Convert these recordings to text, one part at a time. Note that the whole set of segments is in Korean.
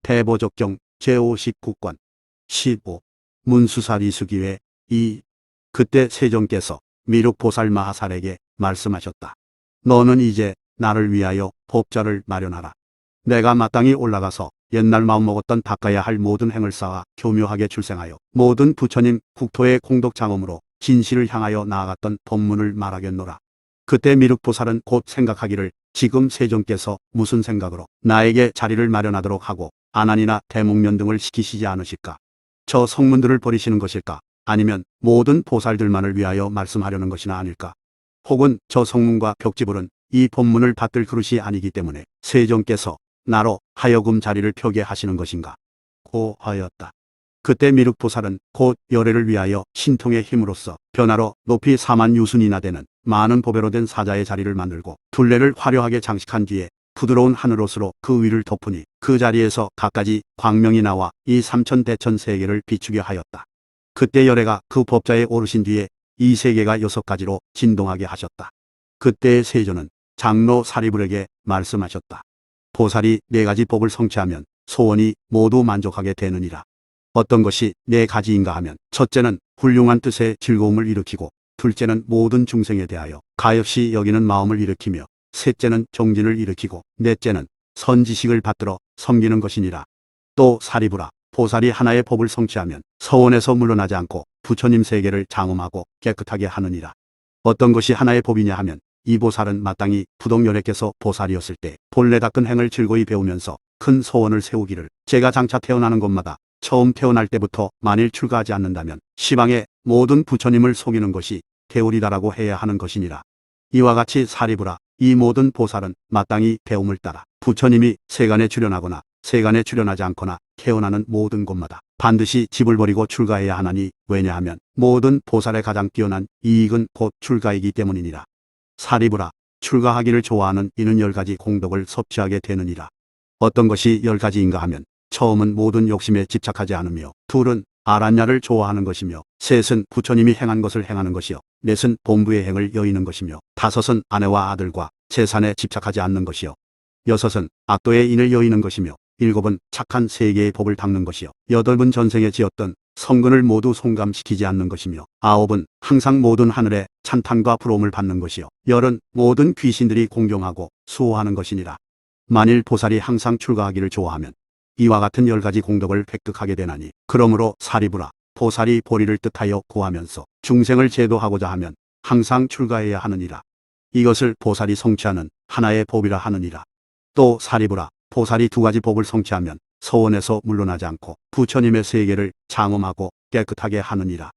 대보적경 제59권 15. 문수사리수기회 2. 그때 세종께서 미륵보살 마하살에게 말씀하셨다. 너는 이제 나를 위하여 법좌를 마련하라. 내가 마땅히 올라가서 옛날 마음먹었던 닦아야 할 모든 행을 쌓아 교묘하게 출생하여 모든 부처님 국토의 공덕장엄으로 진실을 향하여 나아갔던 법문을 말하겠노라. 그때 미륵보살은 곧 생각하기를 지금 세종께서 무슨 생각으로 나에게 자리를 마련하도록 하고 안안이나 대목련 등을 시키시지 않으실까? 저 성문들을 버리시는 것일까? 아니면 모든 보살들만을 위하여 말씀하려는 것이나 아닐까? 혹은 저 성문과 벽지불은 이 법문을 받들 그릇이 아니기 때문에 세종께서 나로 하여금 자리를 펴게 하시는 것인가? 고 하였다. 그때 미륵보살은 곧 열애를 위하여 신통의 힘으로써 변화로 높이 4만 유순이나 되는 많은 보배로 된 사자의 자리를 만들고 둘레를 화려하게 장식한 뒤에 부드러운 하늘옷으로 그 위를 덮으니 그 자리에서 갖가지 광명이 나와 이 삼천대천 세계를 비추게 하였다. 그때 열애가 그 법좌에 오르신 뒤에 이 세계가 6가지로 진동하게 하셨다. 그때의 세조는 장로 사리불에게 말씀하셨다. 보살이 4가지 법을 성취하면 소원이 모두 만족하게 되느니라. 어떤 것이 4가지인가 하면 첫째는 훌륭한 뜻의 즐거움을 일으키고 둘째는 모든 중생에 대하여 가엾이 여기는 마음을 일으키며 셋째는 정진을 일으키고 넷째는 선지식을 받들어 섬기는 것이니라. 또 사리부라 보살이 하나의 법을 성취하면 서원에서 물러나지 않고 부처님 세계를 장엄하고 깨끗하게 하느니라. 어떤 것이 하나의 법이냐 하면 이 보살은 마땅히 부덕열애께서 보살이었을 때 본래 닦은 행을 즐거이 배우면서 큰 소원을 세우기를 제가 장차 태어나는 곳마다 처음 태어날 때부터 만일 출가하지 않는다면 시방의 모든 부처님을 속이는 것이 대우리다라고 해야 하는 것이니라. 이와 같이 사리부라 이 모든 보살은 마땅히 배움을 따라 부처님이 세간에 출연하거나 세간에 출연하지 않거나 태어나는 모든 곳마다 반드시 집을 버리고 출가해야 하나니 왜냐하면 모든 보살의 가장 뛰어난 이익은 곧 출가이기 때문이니라. 사리부라 출가하기를 좋아하는 이는 10가지 공덕을 섭취하게 되느니라. 어떤 것이 10가지인가 하면 처음은 모든 욕심에 집착하지 않으며 둘은 아란야를 좋아하는 것이며 셋은 부처님이 행한 것을 행하는 것이요 넷은 본부의 행을 여의는 것이며 다섯은 아내와 아들과 재산에 집착하지 않는 것이요 여섯은 악도의 인을 여의는 것이며 일곱은 착한 세계의 법을 닦는 것이요 여덟은 전생에 지었던 성근을 모두 송감시키지 않는 것이며 아홉은 항상 모든 하늘의 찬탄과 부러움을 받는 것이요 열은 모든 귀신들이 공경하고 수호하는 것이니라. 만일 보살이 항상 출가하기를 좋아하면 이와 같은 10가지 공덕을 획득하게 되나니 그러므로 사리부라 보살이 보리를 뜻하여 구하면서 중생을 제도하고자 하면 항상 출가해야 하느니라. 이것을 보살이 성취하는 하나의 법이라 하느니라. 또 사리부라 보살이 2가지 법을 성취하면 서원에서 물러나지 않고 부처님의 세계를 장엄하고 깨끗하게 하느니라.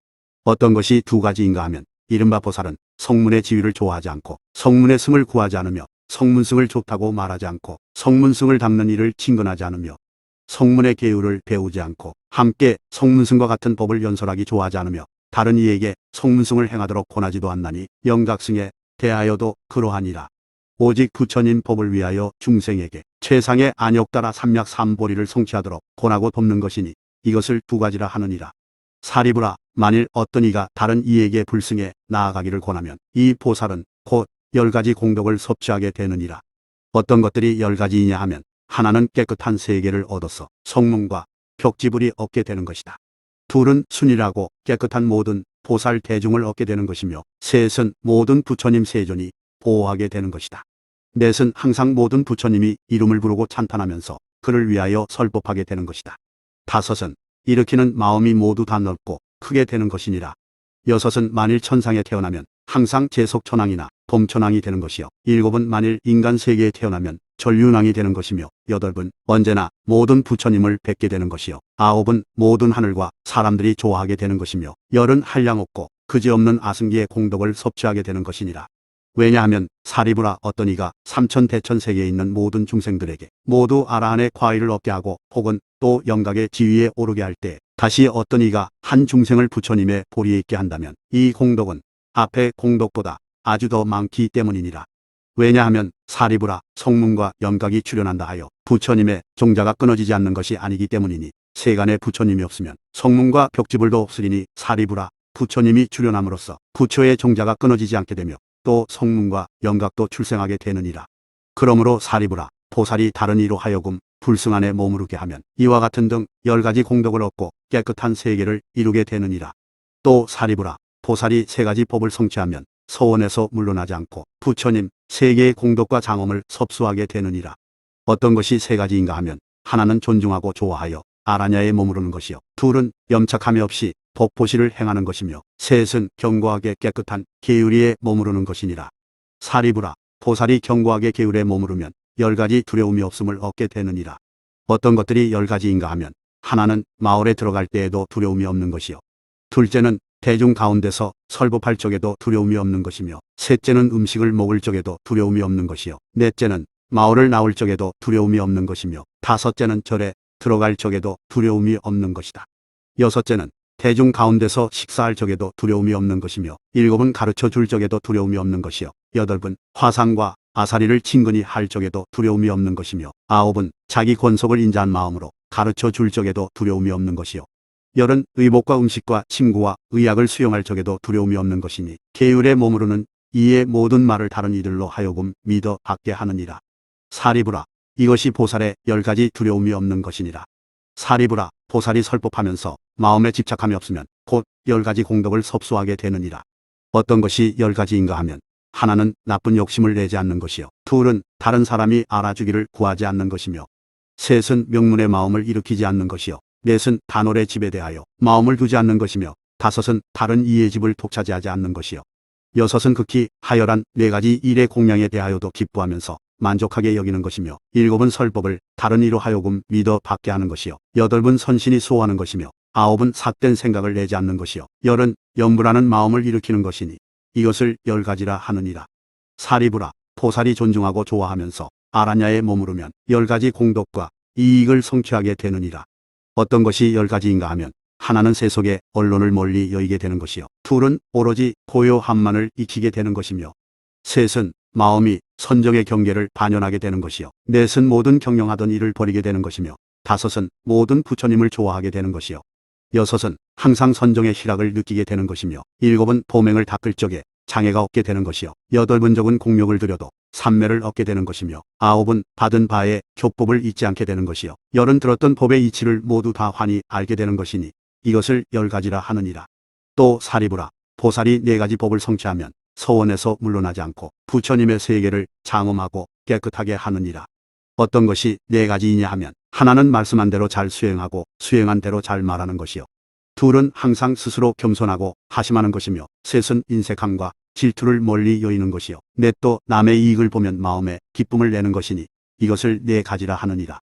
어떤 것이 2가지인가 하면 이른바 보살은 성문의 지위를 좋아하지 않고 성문의 승을 구하지 않으며 성문승을 좋다고 말하지 않고 성문승을 닦는 일을 친근하지 않으며 성문의 계율을 배우지 않고 함께 성문승과 같은 법을 연설하기 좋아하지 않으며 다른 이에게 성문승을 행하도록 권하지도 않나니 영각승에 대하여도 그러하니라. 오직 부처님 법을 위하여 중생에게 최상의 안욕따라 삼약 삼보리를 성취하도록 권하고 돕는 것이니 이것을 2가지라 하느니라. 사리부라 만일 어떤 이가 다른 이에게 불승에 나아가기를 권하면 이 보살은 곧 10가지 공덕을 섭취하게 되느니라. 어떤 것들이 10가지이냐 하면 하나는 깨끗한 세계를 얻어서 성문과 벽지불이 얻게 되는 것이다. 둘은 순이라고 깨끗한 모든 보살 대중을 얻게 되는 것이며 셋은 모든 부처님 세존이 보호하게 되는 것이다. 넷은 항상 모든 부처님이 이름을 부르고 찬탄하면서 그를 위하여 설법하게 되는 것이다. 다섯은 일으키는 마음이 모두 다 넓고 크게 되는 것이니라. 여섯은 만일 천상에 태어나면 항상 재속천왕이나 범천왕이 되는 것이요 일곱은 만일 인간 세계에 태어나면 전륜왕이 되는 것이며 여덟은 언제나 모든 부처님을 뵙게 되는 것이요 아홉은 모든 하늘과 사람들이 좋아하게 되는 것이며 열은 한량없고 그지없는 아승기의 공덕을 섭취하게 되는 것이니라. 왜냐하면 사리부라 어떤 이가 삼천대천 세계에 있는 모든 중생들에게 모두 아라한의 과의를 얻게 하고 혹은 또 영각의 지위에 오르게 할 때 다시 어떤 이가 한 중생을 부처님의 보리에 있게 한다면 이 공덕은 앞의 공덕보다 아주 더 많기 때문이니라. 왜냐하면 사리부라 성문과 영각이 출현한다 하여 부처님의 종자가 끊어지지 않는 것이 아니기 때문이니 세간에 부처님이 없으면 성문과 벽지불도 없으리니 사리부라 부처님이 출현함으로써 부처의 종자가 끊어지지 않게 되며 또 성문과 영각도 출생하게 되느니라. 그러므로 사리부라 보살이 다른 이로 하여금 불승 안에 머무르게 하면 이와 같은 등 10가지 공덕을 얻고 깨끗한 세계를 이루게 되느니라. 또 사리부라 보살이 3가지 법을 성취하면 서원에서 물러나지 않고 부처님 세계의 공덕과 장엄을 섭수하게 되느니라. 어떤 것이 3가지인가 하면 하나는 존중하고 좋아하여 아라냐에 머무르는 것이요, 둘은 염착함이 없이 법보시를 행하는 것이며, 셋은 견고하게 깨끗한 계율리에 머무르는 것이니라. 사리부라 보살이 견고하게 계율에 머무르면 10가지 두려움이 없음을 얻게 되느니라. 어떤 것들이 10가지인가 하면 하나는 마을에 들어갈 때에도 두려움이 없는 것이요, 둘째는 대중 가운데서 설법할 적에도 두려움이 없는 것이며, 셋째는 음식을 먹을 적에도 두려움이 없는 것이요, 넷째는 마을을 나올 적에도 두려움이 없는 것이며, 다섯째는 절에 들어갈 적에도 두려움이 없는 것이다. 여섯째는 대중 가운데서 식사할 적에도 두려움이 없는 것이며, 일곱은 가르쳐 줄 적에도 두려움이 없는 것이요, 여덟은 화상과 아사리를 친근히 할 적에도 두려움이 없는 것이며, 아홉은 자기 권속을 인자한 마음으로 가르쳐 줄 적에도 두려움이 없는 것이요, 열은 의복과 음식과 침구와 의약을 수용할 적에도 두려움이 없는 것이니, 계율에 머무르는 이의 모든 말을 다른 이들로 하여금 믿어 받게 하느니라. 사리부라 이것이 보살의 10가지 두려움이 없는 것이니라. 사리부라 보살이 설법하면서 마음에 집착함이 없으면 곧 10가지 공덕을 섭수하게 되느니라. 어떤 것이 10가지인가 하면 하나는 나쁜 욕심을 내지 않는 것이요, 둘은 다른 사람이 알아주기를 구하지 않는 것이며, 셋은 명문의 마음을 일으키지 않는 것이요, 넷은 단월의 집에 대하여 마음을 두지 않는 것이며, 다섯은 다른 이의 집을 독차지하지 않는 것이요, 여섯은 극히 하열한 4가지 일의 공양에 대하여도 기뻐하면서 만족하게 여기는 것이며, 일곱은 설법을 다른 이로 하여금 믿어 받게 하는 것이요, 여덟은 선신이 수호하는 것이며, 아홉은 삿된 생각을 내지 않는 것이요, 열은 염불하는 마음을 일으키는 것이니 이것을 10가지라 하느니라. 사리부라 보살이 존중하고 좋아하면서 아라냐에 머무르면 10가지 공덕과 이익을 성취하게 되느니라. 어떤 것이 10가지인가 하면 하나는 세속의 언론을 멀리 여의게 되는 것이요, 둘은 오로지 고요함만을 익히게 되는 것이며, 셋은 마음이 선정의 경계를 반연하게 되는 것이요, 넷은 모든 경영하던 일을 버리게 되는 것이며, 다섯은 모든 부처님을 좋아하게 되는 것이요, 여섯은 항상 선정의 희락을 느끼게 되는 것이며, 일곱은 보맹을 닦을 적에 장애가 없게 되는 것이요, 여덟은 적은 공력을 들여도 삼매를 얻게 되는 것이며, 아홉은 받은 바의 교법을 잊지 않게 되는 것이요, 열은 들었던 법의 이치를 모두 다 환히 알게 되는 것이니 이것을 10가지라 하느니라. 또 사리부라 보살이 4가지 법을 성취하면 서원에서 물러나지 않고 부처님의 세계를 장엄하고 깨끗하게 하느니라. 어떤 것이 4가지이냐 하면 하나는 말씀한 대로 잘 수행하고 수행한 대로 잘 말하는 것이요, 둘은 항상 스스로 겸손하고 하심하는 것이며, 셋은 인색함과 질투를 멀리 여의는 것이요, 넷도 남의 이익을 보면 마음에 기쁨을 내는 것이니 이것을 4가지라 하느니라.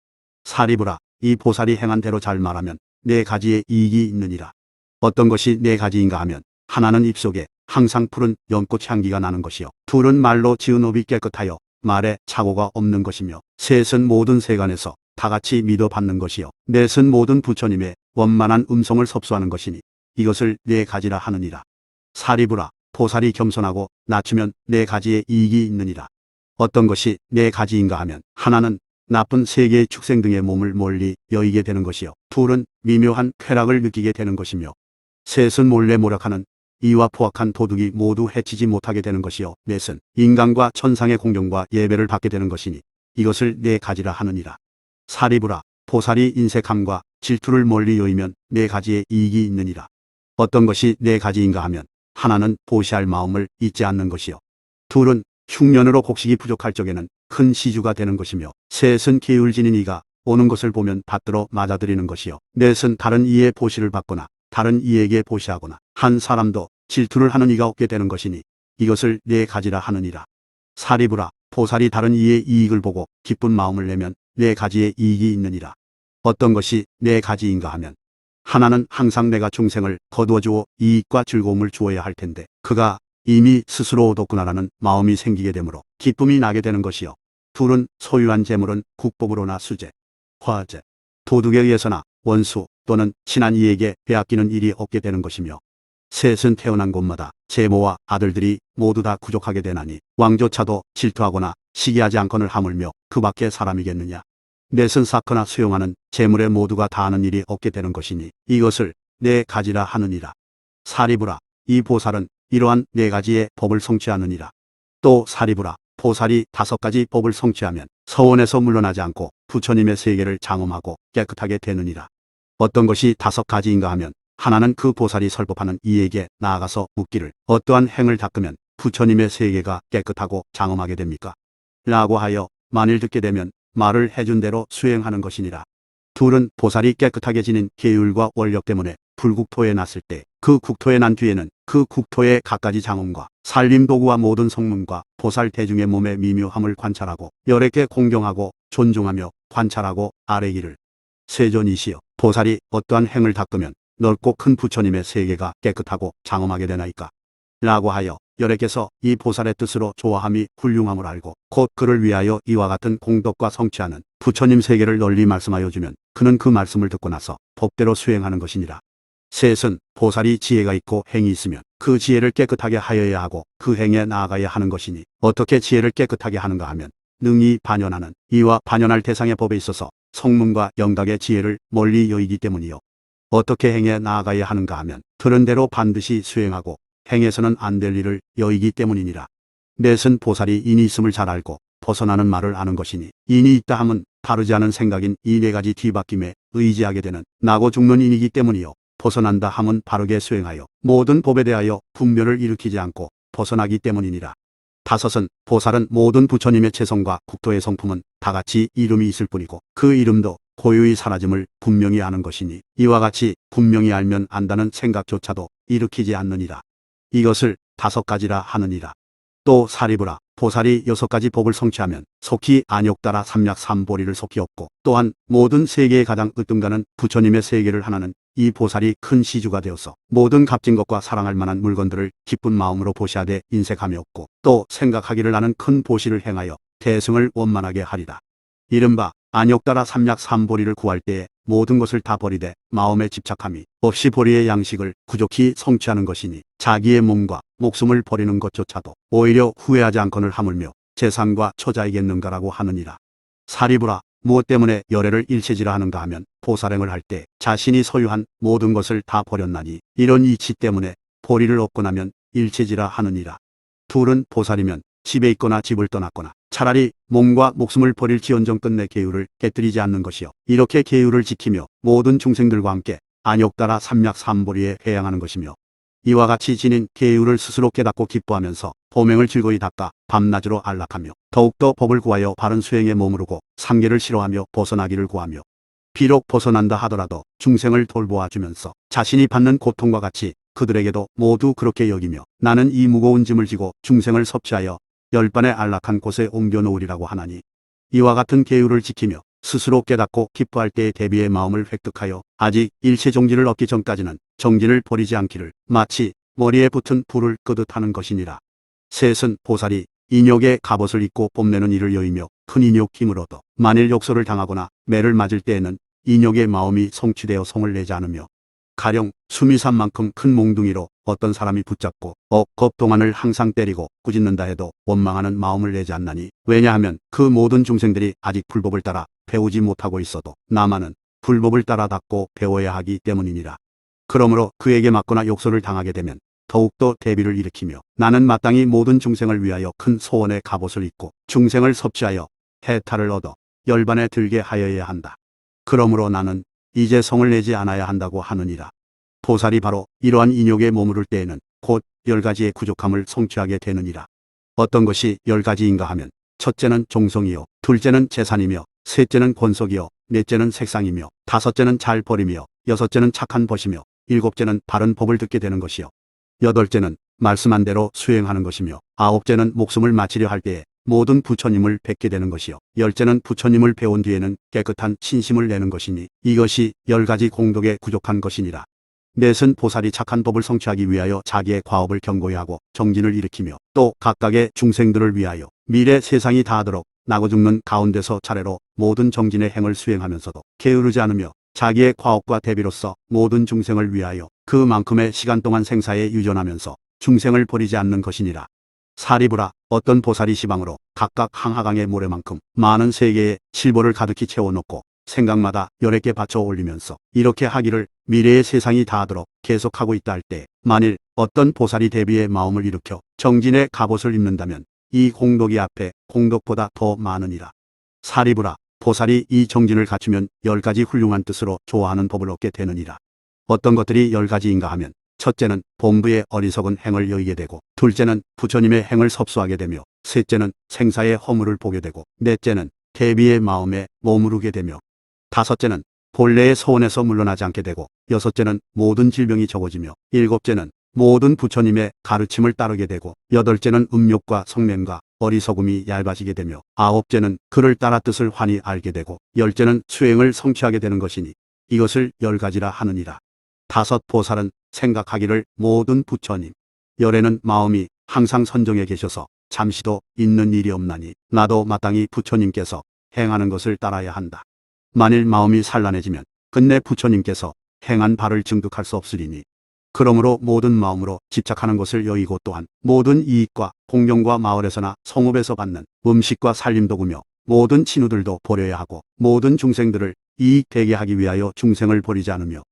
사리부라 이 보살이 행한 대로 잘 말하면 4가지의 이익이 있느니라. 어떤 것이 4가지인가 하면 하나는 입속에 항상 푸른 연꽃 향기가 나는 것이요, 둘은 말로 지은 업이 깨끗하여 말에 착오가 없는 것이며, 셋은 모든 세간에서 다같이 믿어 받는 것이요, 넷은 모든 부처님의 원만한 음성을 섭수하는 것이니 이것을 4가지라 하느니라. 사리부라 보살이 겸손하고 낮추면 4가지의 이익이 있느니라. 어떤 것이 4가지인가 하면 하나는 나쁜 세계의 축생 등의 몸을 멀리 여의게 되는 것이요, 둘은 미묘한 쾌락을 느끼게 되는 것이며, 셋은 몰래 모략하는 이와 포악한 도둑이 모두 해치지 못하게 되는 것이요, 넷은 인간과 천상의 공경과 예배를 받게 되는 것이니 이것을 4가지라 하느니라. 사리부라 보살이 인색함과 질투를 멀리 여의면 4가지의 이익이 있느니라. 어떤 것이 4가지인가 하면 하나는 보시할 마음을 잊지 않는 것이요, 둘은 흉년으로 곡식이 부족할 적에는 큰 시주가 되는 것이며, 셋은 계율지닌 이가 오는 것을 보면 받들어 맞아들이는 것이요, 넷은 다른 이의 보시를 받거나 다른 이에게 보시하거나 한 사람도 질투를 하는 이가 없게 되는 것이니 이것을 4가지라 하느니라. 사리부라 보살이 다른 이의 이익을 보고 기쁜 마음을 내면 4가지의 이익이 있느니라. 어떤 것이 4가지인가 하면 하나는 항상 내가 중생을 거두어 주어 이익과 즐거움을 주어야 할 텐데 그가 이미 스스로 얻었구나라는 마음이 생기게 되므로 기쁨이 나게 되는 것이요, 둘은 소유한 재물은 국법으로나 수재, 화재, 도둑에 의해서나 원수 또는 친한 이에게 빼앗기는 일이 없게 되는 것이며, 셋은 태어난 곳마다 제모와 아들들이 모두 다 구족하게 되나니 왕조차도 질투하거나 시기하지 않거늘 하물며 그 밖에 사람이겠느냐. 넷은 쌓거나 수용하는 재물에 모두가 다하는 일이 없게 되는 것이니 이것을 4가지라 하느니라. 사리부라 이 보살은 이러한 4가지의 법을 성취하느니라. 또 사리부라 보살이 5가지 법을 성취하면 서원에서 물러나지 않고 부처님의 세계를 장엄하고 깨끗하게 되느니라. 어떤 것이 5가지인가 하면 하나는 그 보살이 설법하는 이에게 나아가서 묻기를 어떠한 행을 닦으면 부처님의 세계가 깨끗하고 장엄하게 됩니까? 라고 하여 만일 듣게 되면 말을 해준 대로 수행하는 것이니라. 둘은 보살이 깨끗하게 지닌 계율과 원력 때문에 불국토에 났을 때 그 국토에 난 뒤에는 그 국토의 갖가지 장엄과 살림도구와 모든 성문과 보살 대중의 몸의 미묘함을 관찰하고 열애께 공경하고 존중하며 관찰하고 아뢰기를 세존이시여 보살이 어떠한 행을 닦으면 넓고 큰 부처님의 세계가 깨끗하고 장엄하게 되나이까? 라고 하여 열애께서 이 보살의 뜻으로 좋아함이 훌륭함을 알고 곧 그를 위하여 이와 같은 공덕과 성취하는 부처님 세계를 널리 말씀하여 주면 그는 그 말씀을 듣고 나서 법대로 수행하는 것이니라. 셋은 보살이 지혜가 있고 행이 있으면 그 지혜를 깨끗하게 하여야 하고 그 행에 나아가야 하는 것이니 어떻게 지혜를 깨끗하게 하는가 하면 능히 반연하는 이와 반연할 대상의 법에 있어서 성문과 영각의 지혜를 멀리 여의기 때문이요. 어떻게 행에 나아가야 하는가 하면 들은 대로 반드시 수행하고 행에서는 안 될 일을 여의기 때문이니라. 넷은 보살이 인이 있음을 잘 알고 벗어나는 말을 아는 것이니 인이 있다 함은 바르지 않은 생각인 이 4가지 뒤바뀜에 의지하게 되는 나고 죽는 인이기 때문이요. 벗어난다 함은 바르게 수행하여 모든 법에 대하여 분별을 일으키지 않고 벗어나기 때문이니라. 5은 보살은 모든 부처님의 체성과 국토의 성품은 다같이 이름이 있을 뿐이고 그 이름도 고유히 사라짐을 분명히 아는 것이니 이와 같이 분명히 알면 안다는 생각조차도 일으키지 않느니라. 이것을 5가지라 하느니라. 또 사리부라 보살이 6가지 법을 성취하면 속히 안욕따라 삼략삼보리를 속히 얻고 또한 모든 세계의 가장 으뜸가는 부처님의 세계를 하나는 이 보살이 큰 시주가 되어서 모든 값진 것과 사랑할 만한 물건들을 기쁜 마음으로 보시하되 인색함이 없고 또 생각하기를 아는 큰 보시를 행하여 대승을 원만하게 하리라. 이른바 안욕따라 삼략삼보리를 구할 때에 모든 것을 다 버리되 마음에 집착함이 없이 보리의 양식을 부족히 성취하는 것이니 자기의 몸과 목숨을 버리는 것조차도 오히려 후회하지 않거늘 하물며 재산과 처자이겠는가라고 하느니라. 사리부라 무엇 때문에 열애를 일체지라 하는가 하면 보살행을 할 때 자신이 소유한 모든 것을 다 버렸나니 이런 이치 때문에 보리를 얻고 나면 일체지라 하느니라. 둘은 보살이면 집에 있거나 집을 떠났거나 차라리 몸과 목숨을 버릴지언정 끝내 계율을 깨뜨리지 않는 것이요. 이렇게 계율을 지키며 모든 중생들과 함께 안욕따라 삼략삼보리에 회양하는 것이며 이와 같이 지닌 계율을 스스로 깨닫고 기뻐하면서 보명을 즐거이 닦아 밤낮으로 안락하며 더욱더 법을 구하여 바른 수행에 머무르고 상계를 싫어하며 벗어나기를 구하며 비록 벗어난다 하더라도 중생을 돌보아 주면서 자신이 받는 고통과 같이 그들에게도 모두 그렇게 여기며 나는 이 무거운 짐을 지고 중생을 섭취하여 열반의 안락한 곳에 옮겨놓으리라고 하나니 이와 같은 계율을 지키며 스스로 깨닫고 기뻐할 때의 대비의 마음을 획득하여 아직 일체 정진을 얻기 전까지는 정진을 버리지 않기를 마치 머리에 붙은 불을 끄듯 하는 것이니라. 셋은 보살이 인욕의 갑옷을 입고 뽐내는 일을 여의며 큰 인욕 힘을 얻어 만일 욕설을 당하거나 매를 맞을 때에는 인욕의 마음이 성취되어 성을 내지 않으며 가령 숨이 산 만큼 큰 몽둥이로 어떤 사람이 붙잡고 겁동안을 항상 때리고 꾸짖는다 해도 원망하는 마음을 내지 않나니 왜냐하면 그 모든 중생들이 아직 불법을 따라 배우지 못하고 있어도 나만은 불법을 따라 닦고 배워야 하기 때문이니라. 그러므로 그에게 맞거나 욕설을 당하게 되면 더욱더 대비를 일으키며 나는 마땅히 모든 중생을 위하여 큰 소원의 갑옷을 입고 중생을 섭취하여 해탈을 얻어 열반에 들게 하여야 한다. 그러므로 나는 이제 성을 내지 않아야 한다고 하느니라. 보살이 바로 이러한 인욕에 머무를 때에는 곧 10가지의 부족함을 성취하게 되느니라. 어떤 것이 10가지인가 하면 첫째는 종성이요, 둘째는 재산이며, 셋째는 권속이요, 넷째는 색상이며, 다섯째는 잘 버리며, 여섯째는 착한 벗이며, 일곱째는 바른 법을 듣게 되는 것이요, 여덟째는 말씀한 대로 수행하는 것이며, 아홉째는 목숨을 마치려 할 때에 모든 부처님을 뵙게 되는 것이요, 열째는 부처님을 배운 뒤에는 깨끗한 신심을 내는 것이니 이것이 10가지 공덕에 부족한 것이니라. 넷은 보살이 착한 법을 성취하기 위하여 자기의 과업을 견고히 하고 정진을 일으키며 또 각각의 중생들을 위하여 미래 세상이 다하도록 나고 죽는 가운데서 차례로 모든 정진의 행을 수행하면서도 게으르지 않으며 자기의 과업과 대비로서 모든 중생을 위하여 그만큼의 시간 동안 생사에 유전하면서 중생을 버리지 않는 것이니라. 사리부라 어떤 보살이 시방으로 각각 항하강의 모래만큼 많은 세계에 실보를 가득히 채워놓고 생각마다 열애께 바쳐 올리면서 이렇게 하기를 미래의 세상이 다하도록 계속하고 있다 할 때 만일 어떤 보살이 대비의 마음을 일으켜 정진의 갑옷을 입는다면 이 공덕이 앞에 공덕보다 더 많으니라. 사리부라. 보살이 이 정진을 갖추면 10가지 훌륭한 뜻으로 좋아하는 법을 얻게 되느니라. 어떤 것들이 10가지인가 하면, 첫째는 본부의 어리석은 행을 여의게 되고, 둘째는 부처님의 행을 섭수하게 되며, 셋째는 생사의 허물을 보게 되고, 넷째는 대비의 마음에 머무르게 되며, 다섯째는 본래의 소원에서 물러나지 않게 되고, 여섯째는 모든 질병이 적어지며, 일곱째는 모든 부처님의 가르침을 따르게 되고, 여덟째는 음욕과 성냄과 어리석음이 얇아지게 되며, 아홉째는 그를 따라 뜻을 환히 알게 되고, 열째는 수행을 성취하게 되는 것이니 이것을 10가지라 하느니라. 다섯 보살은 생각하기를 모든 부처님, 열에는 마음이 항상 선정에 계셔서 잠시도 있는 일이 없나니 나도 마땅히 부처님께서 행하는 것을 따라야 한다. 만일 마음이 산란해지면 끝내 부처님께서 행한 바를 증득할 수 없으리니, 그러므로 모든 마음으로 집착하는 것을 여의고, 또한 모든 이익과 공경과 마을에서나 성읍에서 받는 음식과 살림도 구며 모든 친우들도 버려야 하고, 모든 중생들을 이익되게 하기 위하여 중생을 버리지 않으며,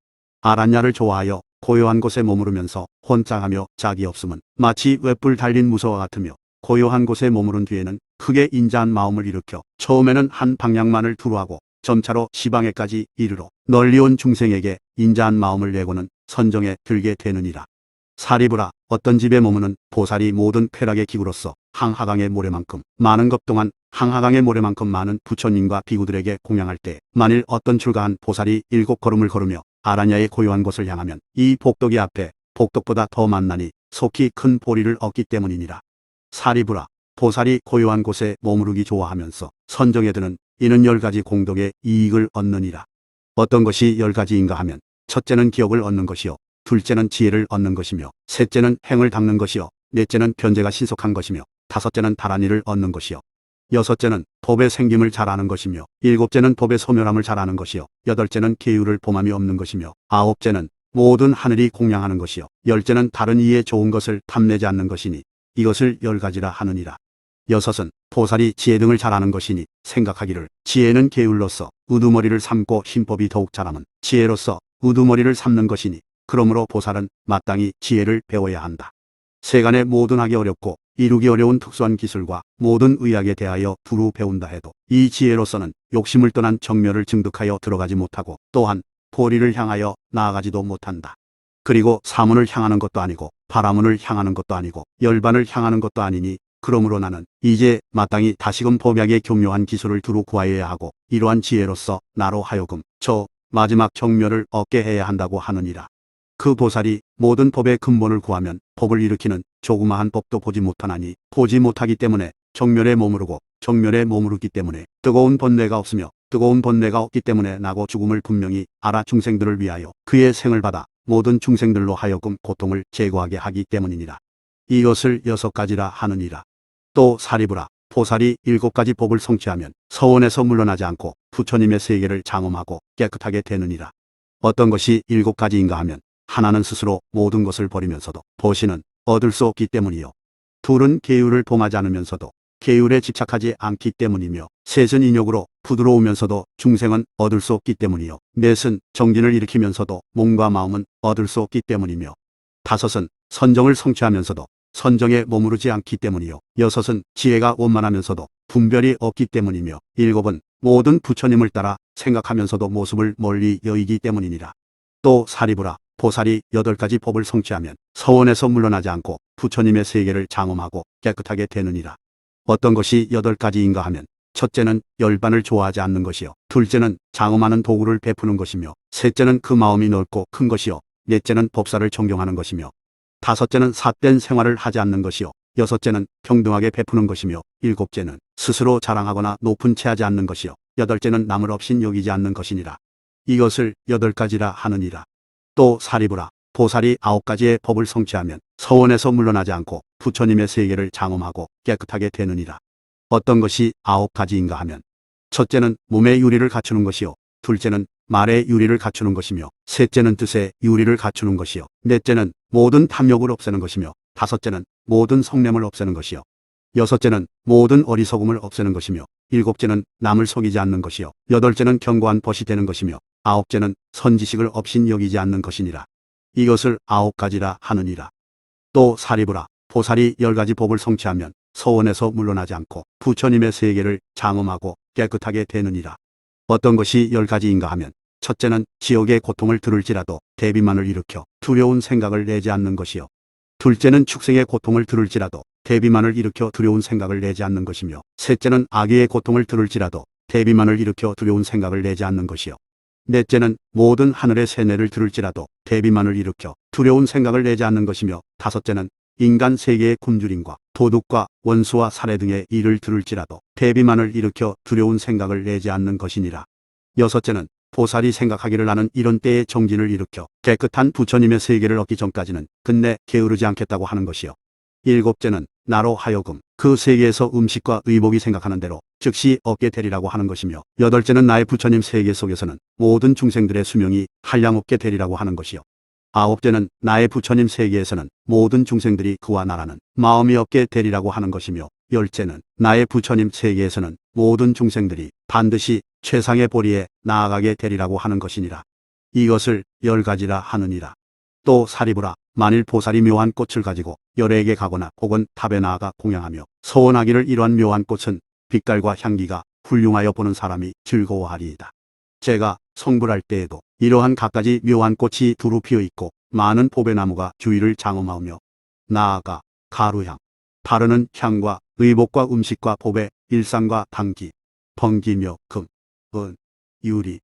아란야를 좋아하여 고요한 곳에 머무르면서 혼자하며 짝이 없음은 마치 웹불 달린 무서와 같으며, 고요한 곳에 머무른 뒤에는 크게 인자한 마음을 일으켜 처음에는 한 방향만을 두루 하고 점차로 시방에까지 이르러 널리 온 중생에게 인자한 마음을 내고는 선정에 들게 되느니라. 사리부라. 어떤 집에 머무는 보살이 모든 쾌락의 기구로서 항하강의 모래만큼 많은 것 동안 항하강의 모래만큼 많은 부처님과 비구들에게 공양할 때, 만일 어떤 출가한 보살이 7걸음을 걸으며 아라냐의 고요한 곳을 향하면 이 복덕이 앞에 복덕보다 더 만나니 속히 큰 보리를 얻기 때문이니라. 사리부라. 보살이 고요한 곳에 머무르기 좋아하면서 선정에 드는 이는 10가지 공덕의 이익을 얻느니라. 어떤 것이 10가지인가 하면, 첫째는 기억을 얻는 것이요, 둘째는 지혜를 얻는 것이며, 셋째는 행을 닦는 것이요, 넷째는 변제가 신속한 것이며, 다섯째는 다란이를 얻는 것이요, 여섯째는 법의 생김을 잘 아는 것이며, 일곱째는 법의 소멸함을 잘 아는 것이요, 여덟째는 계율을 범함이 없는 것이며, 아홉째는 모든 하늘이 공양하는 것이요, 열째는 다른 이의 좋은 것을 탐내지 않는 것이니 이것을 10가지라 하느니라. 여섯은 보살이 지혜 등을 잘 아는 것이니, 생각하기를 지혜는 계율로서 우두머리를 삼고 힘법이 더욱 잘함은 지혜로서 우두머리를 삼는 것이니, 그러므로 보살은 마땅히 지혜를 배워야 한다. 세간의 모든 하기 어렵고 이루기 어려운 특수한 기술과 모든 의학에 대하여 두루 배운다 해도 이 지혜로서는 욕심을 떠난 정멸을 증득하여 들어가지 못하고, 또한 보리를 향하여 나아가지도 못한다. 그리고 사문을 향하는 것도 아니고 바라문을 향하는 것도 아니고 열반을 향하는 것도 아니니, 그러므로 나는 이제 마땅히 다시금 법약의 교묘한 기술을 두루 구하여야 하고, 이러한 지혜로서 나로 하여금 저 마지막 정멸을 얻게 해야 한다고 하느니라. 그 보살이 모든 법의 근본을 구하면 법을 일으키는 조그마한 법도 보지 못하나니, 보지 못하기 때문에 정멸에 머무르고, 정멸에 머무르기 때문에 뜨거운 번뇌가 없으며, 뜨거운 번뇌가 없기 때문에 나고 죽음을 분명히 알아 중생들을 위하여 그의 생을 받아 모든 중생들로 하여금 고통을 제거하게 하기 때문이니라. 이것을 6가지라 하느니라. 또 사리부라. 보살이 7가지 법을 성취하면 서원에서 물러나지 않고 부처님의 세계를 장엄하고 깨끗하게 되느니라. 어떤 것이 7가지인가 하면, 하나는 스스로 모든 것을 버리면서도 보시는 얻을 수 없기 때문이요, 둘은 계율을 범하지 않으면서도 계율에 집착하지 않기 때문이며, 셋은 인욕으로 부드러우면서도 중생은 얻을 수 없기 때문이요, 넷은 정진을 일으키면서도 몸과 마음은 얻을 수 없기 때문이며, 다섯은 선정을 성취하면서도 선정에 머무르지 않기 때문이요, 여섯은 지혜가 원만하면서도 분별이 없기 때문이며, 일곱은 모든 부처님을 따라 생각하면서도 모습을 멀리 여의기 때문이니라. 또 사리부라. 보살이 8가지 법을 성취하면 서원에서 물러나지 않고 부처님의 세계를 장엄하고 깨끗하게 되느니라. 어떤 것이 8가지인가 하면, 첫째는 열반을 좋아하지 않는 것이요, 둘째는 장엄하는 도구를 베푸는 것이며, 셋째는 그 마음이 넓고 큰 것이요, 넷째는 법사를 존경하는 것이며, 다섯째는 삿된 생활을 하지 않는 것이요, 여섯째는 평등하게 베푸는 것이며, 일곱째는 스스로 자랑하거나 높은 채하지 않는 것이요, 여덟째는 남을 없인 여기지 않는 것이니라. 이것을 8가지라 하느니라. 또 사리부라. 보살이 9가지의 법을 성취하면 서원에서 물러나지 않고 부처님의 세계를 장엄하고 깨끗하게 되느니라. 어떤 것이 9가지인가 하면, 첫째는 몸의 유리를 갖추는 것이요, 둘째는 말의 유리를 갖추는 것이며, 셋째는 뜻의 유리를 갖추는 것이요, 넷째는 모든 탐욕을 없애는 것이며, 다섯째는 모든 성냄을 없애는 것이요, 여섯째는 모든 어리석음을 없애는 것이며, 일곱째는 남을 속이지 않는 것이요, 여덟째는 견고한 벗이 되는 것이며, 아홉째는 선지식을 없인 여기지 않는 것이니라. 이것을 9가지라 하느니라. 또 사리부라. 보살이 10가지 법을 성취하면 서원에서 물러나지 않고 부처님의 세계를 장엄하고 깨끗하게 되느니라. 어떤 것이 10가지인가 하면 첫째는 지옥의 고통을 들을지라도 대비만을 일으켜 두려운 생각을 내지 않는 것이요. 둘째는 축생의 고통을 들을지라도 대비만을 일으켜 두려운 생각을 내지 않는 것이며, 셋째는 악의 고통을 들을지라도 대비만을 일으켜 두려운 생각을 내지 않는 것이요. 넷째는 모든 하늘의 세뇌를 들을지라도 대비만을 일으켜 두려운 생각을 내지 않는 것이며, 다섯째는 인간 세계의 굶주림과 도둑과 원수와 살해 등의 일을 들을지라도 대비만을 일으켜 두려운 생각을 내지 않는 것이니라. 여섯째는 보살이 생각하기를 나는 이런 때의 정진을 일으켜 깨끗한 부처님의 세계를 얻기 전까지는 끝내 게으르지 않겠다고 하는 것이요. 일곱째는 나로 하여금 그 세계에서 음식과 의복이 생각하는 대로 즉시 얻게 되리라고 하는 것이며, 여덟째는 나의 부처님 세계 속에서는 모든 중생들의 수명이 한량없게 되리라고 하는 것이요. 아홉째는 나의 부처님 세계에서는 모든 중생들이 그와 나라는 마음이 없게 되리라고 하는 것이며, 열째는 나의 부처님 세계에서는 모든 중생들이 반드시 최상의 보리에 나아가게 되리라고 하는 것이니라. 이것을 10가지라 하느니라. 또 사리부라, 만일 보살이 묘한 꽃을 가지고 열애에게 가거나 혹은 탑에 나아가 공양하며 서원하기를 이러한 묘한 꽃은 빛깔과 향기가 훌륭하여 보는 사람이 즐거워하리이다. 제가 성불할 때에도 이러한 갖가지 묘한 꽃이 두루 피어 있고 많은 보배나무가 주위를 장엄하며, 나아가 가루향, 바르는 향과 의복과 음식과 보배, 일상과 당기, 번기며 금, 은, 유리,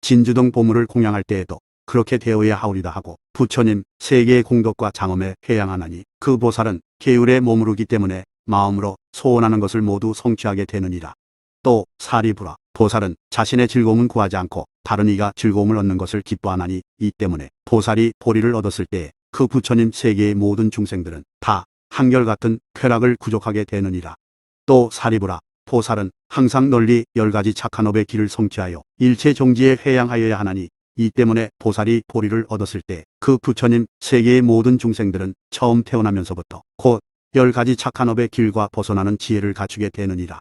진주 등 보물을 공양할 때에도 그렇게 되어야 하오리다 하고 부처님 세계의 공덕과 장엄에 회양하나니, 그 보살은 계율에 머무르기 때문에 마음으로 소원하는 것을 모두 성취하게 되느니라. 또 사리부라, 보살은 자신의 즐거움은 구하지 않고 다른 이가 즐거움을 얻는 것을 기뻐하나니, 이 때문에 보살이 보리를 얻었을 때에 그 부처님 세계의 모든 중생들은 다 한결같은 쾌락을 구족하게 되느니라. 또 사리부라, 보살은 항상 널리 10가지 착한 업의 길을 성취하여 일체 종지에 회양하여야 하나니, 이 때문에 보살이 보리를 얻었을 때 그 부처님 세계의 모든 중생들은 처음 태어나면서부터 곧 10가지 착한 업의 길과 벗어나는 지혜를 갖추게 되느니라.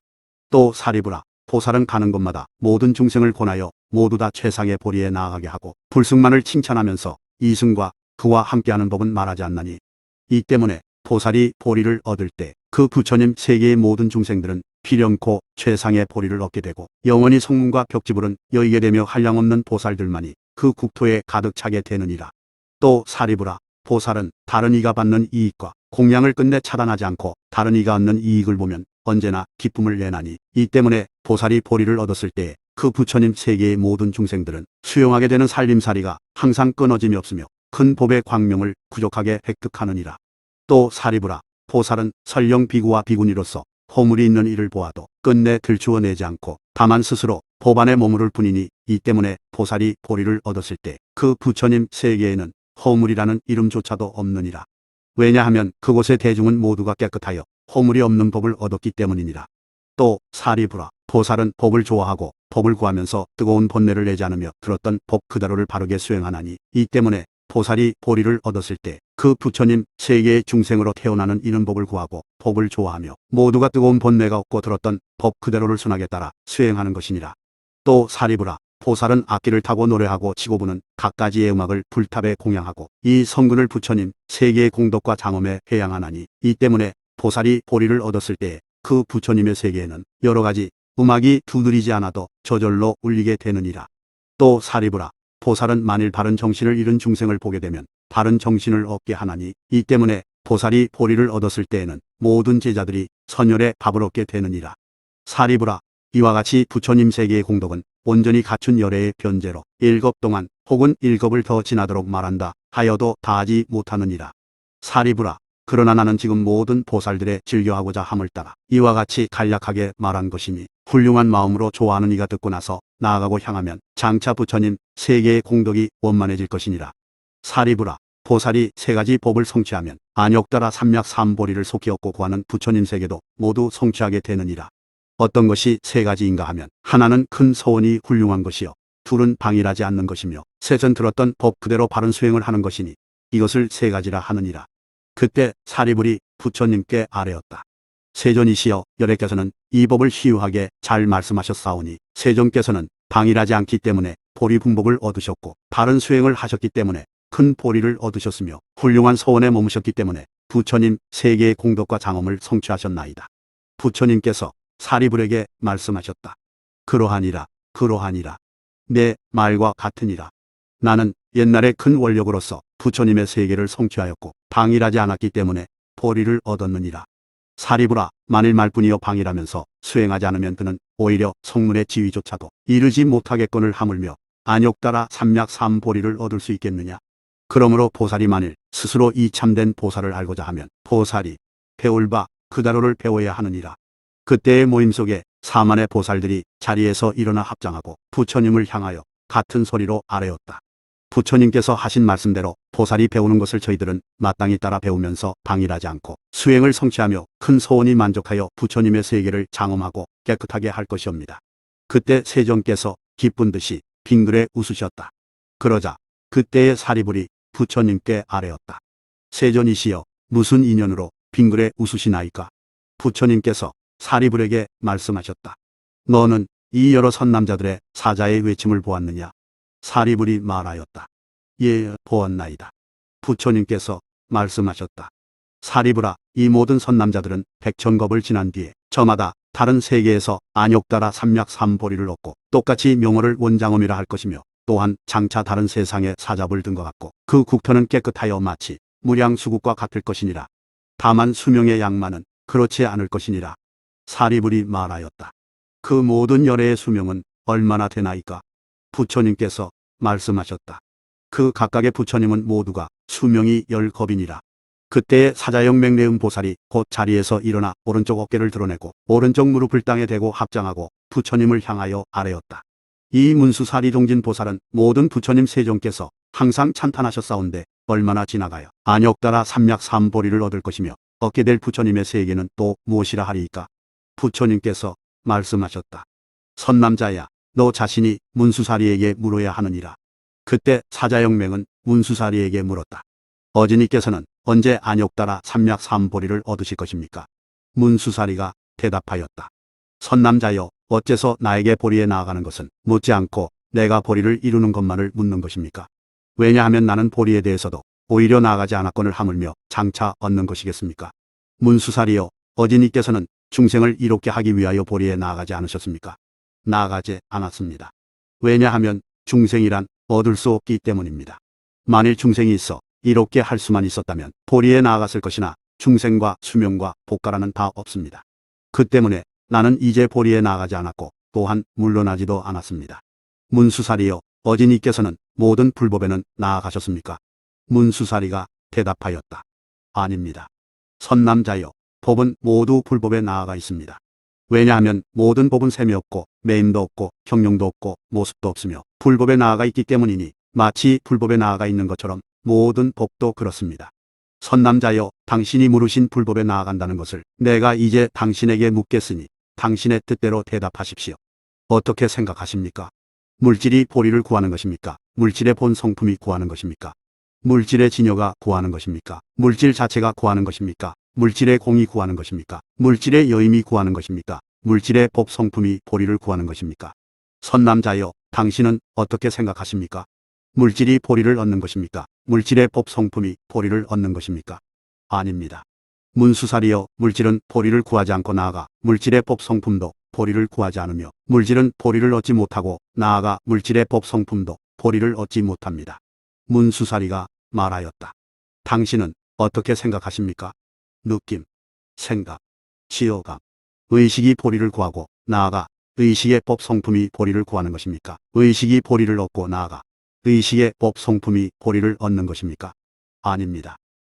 또 사리부라, 보살은 가는 곳마다 모든 중생을 권하여 모두 다 최상의 보리에 나아가게 하고 불승만을 칭찬하면서 이승과 그와 함께하는 법은 말하지 않나니, 이 때문에 보살이 보리를 얻을 때 그 부처님 세계의 모든 중생들은 필연코 최상의 보리를 얻게 되고, 영원히 성문과 벽지불은 여의게 되며 한량없는 보살들만이 그 국토에 가득 차게 되느니라. 또 사리부라, 보살은 다른 이가 받는 이익과 공양을 끝내 차단하지 않고 다른 이가 얻는 이익을 보면 언제나 기쁨을 내나니, 이 때문에 보살이 보리를 얻었을 때에 그 부처님 세계의 모든 중생들은 수용하게 되는 살림살이가 항상 끊어짐이 없으며 큰 법의 광명을 구족하게 획득하느니라. 또 사리부라, 보살은 설령 비구와 비구니로서 허물이 있는 이를 보아도 끝내 들추어내지 않고 다만 스스로 법 안에 머무를 뿐이니, 이 때문에 보살이 보리를 얻었을 때 그 부처님 세계에는 허물이라는 이름조차도 없느니라. 왜냐하면 그곳의 대중은 모두가 깨끗하여 허물이 없는 법을 얻었기 때문이니라. 또 사리부라, 보살은 법을 좋아하고 법을 구하면서 뜨거운 번뇌를 내지 않으며 들었던 법 그대로를 바르게 수행하나니, 이 때문에 보살이 보리를 얻었을 때 그 부처님 세계의 중생으로 태어나는 이는 법을 구하고 법을 좋아하며 모두가 뜨거운 번뇌가 없고 들었던 법 그대로를 순하게 따라 수행하는 것이니라. 또 사리부라, 보살은 악기를 타고 노래하고 치고 부는 갖가지의 음악을 불탑에 공양하고 이 성근을 부처님 세계의 공덕과 장엄에 회양하나니, 이 때문에 보살이 보리를 얻었을 때에 그 부처님의 세계에는 여러 가지 음악이 두드리지 않아도 저절로 울리게 되느니라. 또 사리부라, 보살은 만일 바른 정신을 잃은 중생을 보게 되면 바른 정신을 얻게 하나니, 이 때문에 보살이 보리를 얻었을 때에는 모든 제자들이 선열의 밥을 얻게 되느니라. 사리부라, 이와 같이 부처님 세계의 공덕은 온전히 갖춘 열애의 변제로 7급 동안 혹은 1급을 더 지나도록 말한다 하여도 다하지 못하느니라. 사리부라, 그러나 나는 지금 모든 보살들의 즐겨하고자 함을 따라 이와 같이 간략하게 말한 것이니, 훌륭한 마음으로 좋아하는 이가 듣고 나서 나아가고 향하면 장차 부처님 세계의 공덕이 원만해질 것이니라. 사리부라, 보살이 3가지 법을 성취하면 안욕따라 삼약 삼보리를 속히 얻고 구하는 부처님 세계도 모두 성취하게 되느니라. 어떤 것이 3가지인가 하면, 하나는 큰 서원이 훌륭한 것이요, 둘은 방일하지 않는 것이며, 셋은 들었던 법 그대로 바른 수행을 하는 것이니, 이것을 3가지라 하느니라. 그때 사리불이 부처님께 아뢰었다. 세존이시여, 열애께서는 이 법을 희유하게 잘 말씀하셨사오니, 세존께서는 방일하지 않기 때문에 보리 분복을 얻으셨고, 바른 수행을 하셨기 때문에 큰 보리를 얻으셨으며, 훌륭한 서원에 머무셨기 때문에 부처님 세계의 공덕과 장엄을 성취하셨나이다. 부처님께서 사리불에게 말씀하셨다. 그러하니라, 그러하니라. 내 말과 같으니라. 나는 옛날에 큰 원력으로서 부처님의 세계를 성취하였고 방일하지 않았기 때문에 보리를 얻었느니라. 사리불아, 만일 말뿐이여 방일하면서 수행하지 않으면 그는 오히려 성문의 지위조차도 이르지 못하겠거늘 하물며 안욕따라 삼략삼보리를 얻을 수 있겠느냐. 그러므로 보살이 만일 스스로 이 참된 보살을 알고자 하면 보살이 배울 바 그다로를 배워야 하느니라. 그때의 모임 속에 사만의 보살들이 자리에서 일어나 합장하고 부처님을 향하여 같은 소리로 아뢰었다. 부처님께서 하신 말씀대로 보살이 배우는 것을 저희들은 마땅히 따라 배우면서 방일하지 않고 수행을 성취하며 큰 소원이 만족하여 부처님의 세계를 장엄하고 깨끗하게 할 것이옵니다. 그때 세존께서 기쁜 듯이 빙그레 웃으셨다. 그러자 그때의 사리불이 부처님께 아뢰었다. 세존이시여, 무슨 인연으로 빙그레 웃으시나이까? 부처님께서 사리불에게 말씀하셨다. 너는 이 여러 선남자들의 사자의 외침을 보았느냐? 사리불이 말하였다. 예, 보았나이다. 부처님께서 말씀하셨다. 사리불아, 이 모든 선남자들은 백천겁을 지난 뒤에 저마다 다른 세계에서 안욕따라 삼략삼보리를 얻고 똑같이 명호를 원장엄이라 할 것이며 또한 장차 다른 세상에 사잡을 든 것 같고 그 국토는 깨끗하여 마치 무량수국과 같을 것이니라. 다만 수명의 양만은 그렇지 않을 것이니라. 사리불이 말하였다. 그 모든 열애의 수명은 얼마나 되나이까? 부처님께서 말씀하셨다. 그 각각의 부처님은 모두가 수명이 10겁이니라. 그때의 사자형 맹래음 보살이 곧 자리에서 일어나 오른쪽 어깨를 드러내고 오른쪽 무릎을 땅에 대고 합장하고 부처님을 향하여 아뢰었다. 이 문수사리 동진 보살은 모든 부처님 세존께서 항상 찬탄하셨사온데 얼마나 지나가요 안욕따라 삼략삼보리를 얻을 것이며 얻게 될 부처님의 세계는 또 무엇이라 하리이까? 부처님께서 말씀하셨다. 선남자야, 너 자신이 문수사리에게 물어야 하느니라. 그때 사자영맹은 문수사리에게 물었다. 어지니께서는 언제 안욕따라 삼략삼보리를 얻으실 것입니까? 문수사리가 대답하였다. 선남자여, 어째서 나에게 보리에 나아가는 것은 묻지 않고 내가 보리를 이루는 것만을 묻는 것입니까? 왜냐하면 나는 보리에 대해서도 오히려 나아가지 않았거늘 하물며 장차 얻는 것이겠습니까? 문수사리여, 어지니께서는 중생을 이롭게 하기 위하여 보리에 나아가지 않으셨습니까? 나아가지 않았습니다. 왜냐하면 중생이란 얻을 수 없기 때문입니다. 만일 중생이 있어 이롭게 할 수만 있었다면 보리에 나아갔을 것이나 중생과 수명과 복가라는 다 없습니다. 그 때문에 나는 이제 보리에 나아가지 않았고 또한 물러나지도 않았습니다. 문수사리여, 어지니께서는 모든 불법에는 나아가셨습니까? 문수사리가 대답하였다. 아닙니다. 선남자여, 법은 모두 불법에 나아가 있습니다. 왜냐하면 모든 법은 셈이 없고 매임도 없고 형용도 없고 모습도 없으며 불법에 나아가 있기 때문이니 마치 불법에 나아가 있는 것처럼 모든 법도 그렇습니다. 선남자여, 당신이 물으신 불법에 나아간다는 것을 내가 이제 당신에게 묻겠으니 당신의 뜻대로 대답하십시오. 어떻게 생각하십니까? 물질이 보리를 구하는 것입니까? 물질의 본 성품이 구하는 것입니까? 물질의 진여가 구하는 것입니까? 물질 자체가 구하는 것입니까? 물질의 공이 구하는 것입니까? 물질의 여임이 구하는 것입니까? 물질의 법 성품이 보리를 구하는 것입니까? 선남자여, 당신은 어떻게 생각하십니까? 물질이 보리를 얻는 것입니까? 물질의 법 성품이 보리를 얻는 것입니까? 아닙니다. 문수사리여, 물질은 보리를 구하지 않고 나아가 물질의 법 성품도 보리를 구하지 않으며 물질은 보리를 얻지 못하고 나아가 물질의 법 성품도 보리를 얻지 못합니다. 문수사리가 말하였다. 당신은 어떻게 생각하십니까? 느낌, 생각, 지어감, 의식이 보리를 구하고 나아가 의식의 법 성품이 보리를 구하는 것입니까? 의식이 보리를 얻고 나아가 의식의 법 성품이 보리를 얻는 것입니까? 아닙니다.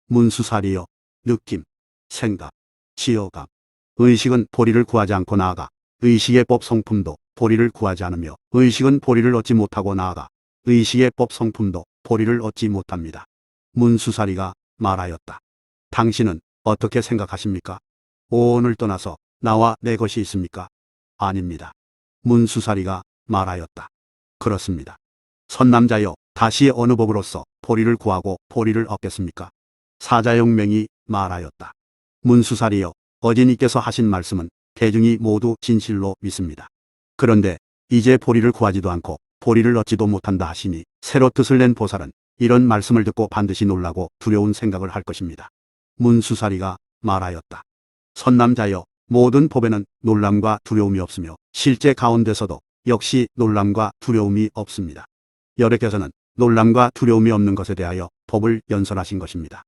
문수사리여, 느낌, 생각, 지어감, 의식은 보리를 구하지 않고 나아가 의식의 법 성품도 보리를 구하지 않으며 의식은 보리를 얻지 못하고 나아가 의식의 법 성품도 보리를 얻지 못합니다. 문수사리가 말하였다. 당신은 어떻게 생각하십니까? 오온을 떠나서 나와 내 것이 있습니까? 아닙니다. 문수사리가 말하였다. 그렇습니다. 선남자여, 다시 어느 법으로서 보리를 구하고 보리를 얻겠습니까? 사자영맹이 말하였다. 문수사리여, 어지니께서 하신 말씀은 대중이 모두 진실로 믿습니다. 그런데 이제 보리를 구하지도 않고 보리를 얻지도 못한다 하시니 새로 뜻을 낸 보살은 이런 말씀을 듣고 반드시 놀라고 두려운 생각을 할 것입니다. 문수사리가 말하였다. 선남자여, 모든 법에는 놀람과 두려움이 없으며 실제 가운데서도 역시 놀람과 두려움이 없습니다. 여러께서는 놀람과 두려움이 없는 것에 대하여 법을 연설하신 것입니다.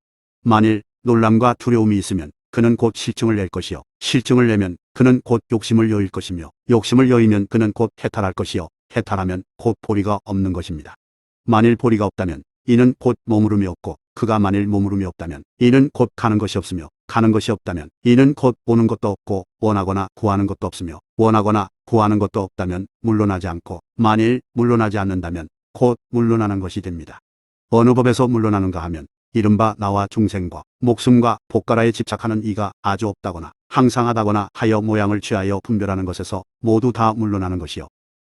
만일 놀람과 두려움이 있으면 그는 곧 실증을 낼 것이요, 실증을 내면 그는 곧 욕심을 여일 것이며, 욕심을 여이면 그는 곧 해탈할 것이요, 해탈하면 곧 보리가 없는 것입니다. 만일 보리가 없다면 이는 곧 머무름이 없고, 그가 만일 머무름이 없다면 이는 곧 가는 것이 없으며, 가는 것이 없다면 이는 곧 오는 것도 없고, 원하거나 구하는 것도 없으며, 원하거나 구하는 것도 없다면 물러나지 않고, 만일 물러나지 않는다면 곧 물러나는 것이 됩니다. 어느 법에서 물러나는가 하면 이른바 나와 중생과 목숨과 복가라에 집착하는 이가 아주 없다거나 항상하다거나 하여 모양을 취하여 분별하는 것에서 모두 다 물러나는 것이요,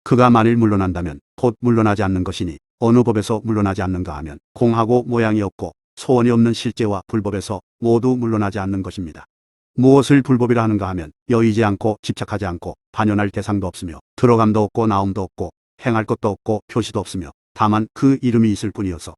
그가 만일 물러난다면 곧 물러나지 않는 것이니, 어느 법에서 물러나지 않는가 하면 공하고 모양이 없고 소원이 없는 실제와 불법에서 모두 물러나지 않는 것입니다. 무엇을 불법이라 하는가 하면 여의지 않고 집착하지 않고 반연할 대상도 없으며 들어감도 없고 나옴도 없고 행할 것도 없고 표시도 없으며 다만 그 이름이 있을 뿐이어서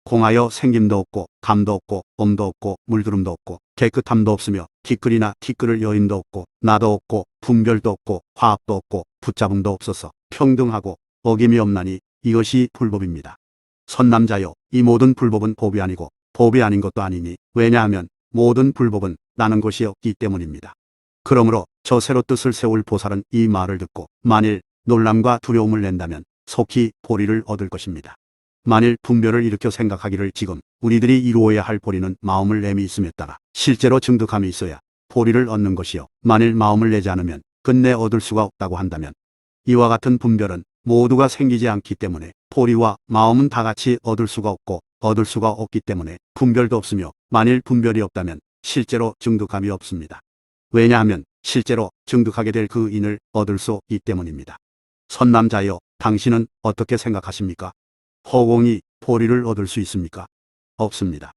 공하여 생김도 없고 감도 없고 엄도 없고 물두름도 없고 깨끗함도 없으며 티끌이나 티끌을 여임도 없고 나도 없고 분별도 없고 화합도 없고 붙잡음도 없어서 평등하고 어김이 없나니 이것이 불법입니다. 선남자여, 이 모든 불법은 법이 아니고 법이 아닌 것도 아니니, 왜냐하면 모든 불법은 나는 것이 없기 때문입니다. 그러므로 저 새로 뜻을 세울 보살은 이 말을 듣고 만일 놀람과 두려움을 낸다면 속히 보리를 얻을 것입니다. 만일 분별을 일으켜 생각하기를 지금 우리들이 이루어야 할 보리는 마음을 내미 있음에 따라 실제로 증득함이 있어야 보리를 얻는 것이요, 만일 마음을 내지 않으면 끝내 얻을 수가 없다고 한다면 이와 같은 분별은 모두가 생기지 않기 때문에 보리와 마음은 다 같이 얻을 수가 없고, 얻을 수가 없기 때문에 분별도 없으며, 만일 분별이 없다면 실제로 증득함이 없습니다. 왜냐하면 실제로 증득하게 될 그 인을 얻을 수 없기 때문입니다. 선남자여, 당신은 어떻게 생각하십니까? 허공이 보리를 얻을 수 있습니까? 없습니다.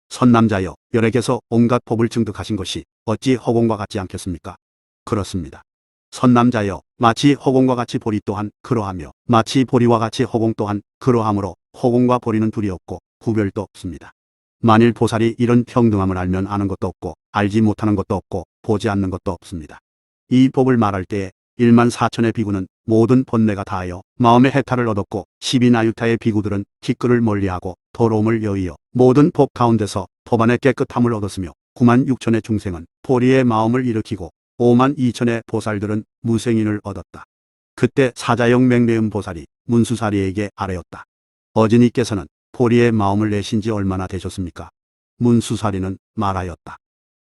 선남자여, 여러께서 온갖 법을 증득하신 것이 어찌 허공과 같지 않겠습니까? 그렇습니다. 선남자여, 마치 허공과 같이 보리 또한 그러하며 마치 보리와 같이 허공 또한 그러하므로 허공과 보리는 둘이 없고 구별도 없습니다. 만일 보살이 이런 평등함을 알면 아는 것도 없고 알지 못하는 것도 없고 보지 않는 것도 없습니다. 이 법을 말할 때에 1만 4천의 비구는 모든 번뇌가 다하여 마음의 해탈을 얻었고 12나유타의 비구들은 티끌을 멀리하고 더러움을 여의어 모든 법 가운데서 법 안의 깨끗함을 얻었으며 9만 6천의 중생은 보리의 마음을 일으키고 5만 2천의 보살들은 무생인을 얻었다. 그때 사자형 맹래음 보살이 문수사리에게 아뢰었다. 어진이께서는 보리의 마음을 내신 지 얼마나 되셨습니까? 문수사리는 말하였다.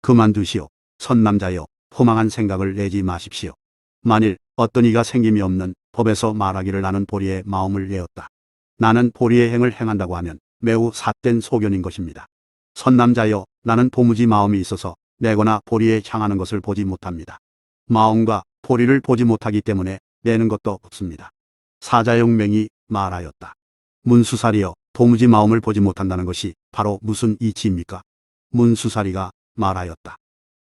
그만두시오. 선남자여, 허망한 생각을 내지 마십시오. 만일 어떤 이가 생김이 없는 법에서 말하기를 나는 보리의 마음을 내었다. 나는 보리의 행을 행한다고 하면 매우 삿된 소견인 것입니다. 선남자여, 나는 도무지 마음이 있어서 내거나 보리에 향하는 것을 보지 못합니다. 마음과 보리를 보지 못하기 때문에 내는 것도 없습니다. 사자영맹이 말하였다. 문수사리여, 도무지 마음을 보지 못한다는 것이 바로 무슨 이치입니까? 문수사리가 말하였다.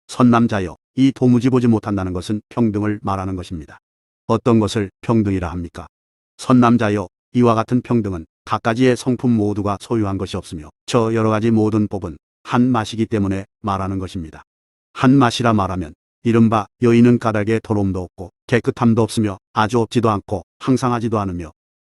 선남자여, 이 도무지 보지 못한다는 것은 평등을 말하는 것입니다. 어떤 것을 평등이라 합니까? 선남자여, 이와 같은 평등은 각가지의 성품 모두가 소유한 것이 없으며 저 여러 가지 모든 법은 한 맛이기 때문에 말하는 것입니다. 한 맛이라 말하면 이른바 여인은 까닭에 더러움도 없고 깨끗함도 없으며 아주 없지도 않고 항상하지도 않으며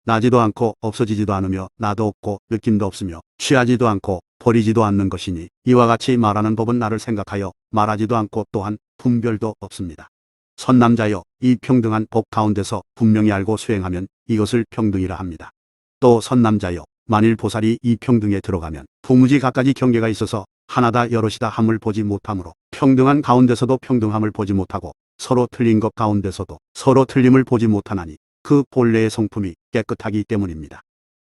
나지도 않고 없어지지도 않으며 나도 없고 느낌도 없으며 취하지도 않고 버리지도 않는 것이니, 이와 같이 말하는 법은 나를 생각하여 말하지도 않고 또한 분별도 없습니다. 선남자여, 이 평등한 법 가운데서 분명히 알고 수행하면 이것을 평등이라 합니다. 또 선남자여, 만일 보살이 이 평등에 들어가면 도무지 갖가지 경계가 있어서 하나다 여럿이다 함을 보지 못하므로 평등한 가운데서도 평등함을 보지 못하고 서로 틀린 것 가운데서도 서로 틀림을 보지 못하나니 그 본래의 성품이 깨끗하기 때문입니다.